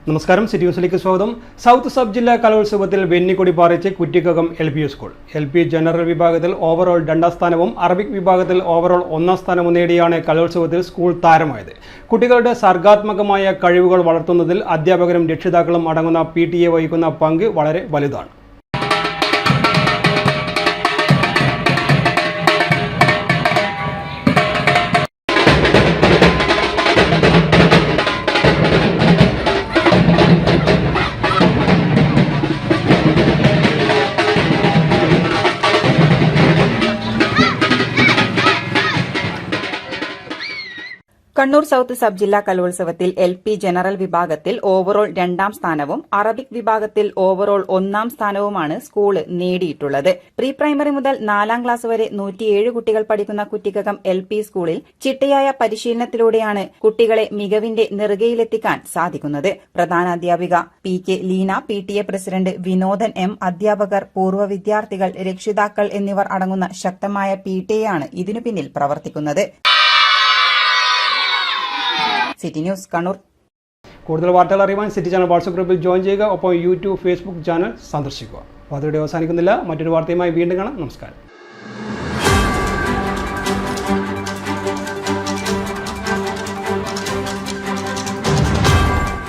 നമസ്കാരം, സിറ്റി ന്യൂസിലേക്ക് സ്വാഗതം. സൗത്ത് സബ് ജില്ലാ കലോത്സവത്തിൽ വെന്നിക്കൊടി പാറിച്ച് Kuttikkakam LP school. LP general വിഭാഗത്തിൽ ഓവറോൾ 2ാം സ്ഥാനവും അറബിക് വിഭാഗത്തിൽ ഓവറോൾ 1ാം സ്ഥാനവും നേടിയാണ് കലോത്സവത്തിൽ സ്കൂൾ താരമായത്. കുട്ടികളുടെ സർഗാത്മകമായ കഴിവുകൾ വളർത്തുന്നതിൽ അധ്യാപകരും രക്ഷിതാക്കളും അടങ്ങുന്ന PTA വഹിക്കുന്ന പങ്ക് വളരെ വലുതാണ്. കണ്ണൂർ സൌത്ത് സബ് ജില്ലാ കലോത്സവത്തിൽ LP ജനറൽ വിഭാഗത്തിൽ ഓവറോൾ 2ാം സ്ഥാനവും അറബിക് വിഭാഗത്തിൽ ഓവറോൾ 1ാം സ്ഥാനവുമാണ് സ്കൂൾ നേടിയിട്ടുള്ളത്. പ്രീ പ്രൈമറി മുതൽ 4ാം ക്ലാസ് വരെ 107 കുട്ടികൾ പഠിക്കുന്ന കുറ്റിക്കകം LP സ്കൂളിൽ ചിട്ടയായ പരിശീലനത്തിലൂടെയാണ് കുട്ടികളെ മികവിന്റെ നെറുകയിലെത്തിക്കാൻ സാധിക്കുന്നത്. പ്രധാനാധ്യാപിക PK Leena, PTA president Vinodan M, അധ്യാപകർ, പൂർവ്വ വിദ്യാർത്ഥികൾ, രക്ഷിതാക്കൾ എന്നിവർ അടങ്ങുന്ന ശക്തമായ PTA ഇതിനു പിന്നിൽ പ്രവർത്തിക്കുന്നത്. City news Kannur. കൂടുതൽ വാർത്തകൾ അറിയാൻ സിറ്റി ചാനൽ വാട്സ്ആപ്പ് ഗ്രൂപ്പിൽ ജോയിൻ ചെയ്യുക. ഒപ്പം YouTube, Facebook ചാനൽ സന്ദർശിക്കുക. വാർത്തയുടെ അവസാനിക്കുന്നില്ല. മറ്റൊരു വാർത്തയുമായി വീണ്ടും കാണാം. നമസ്കാരം.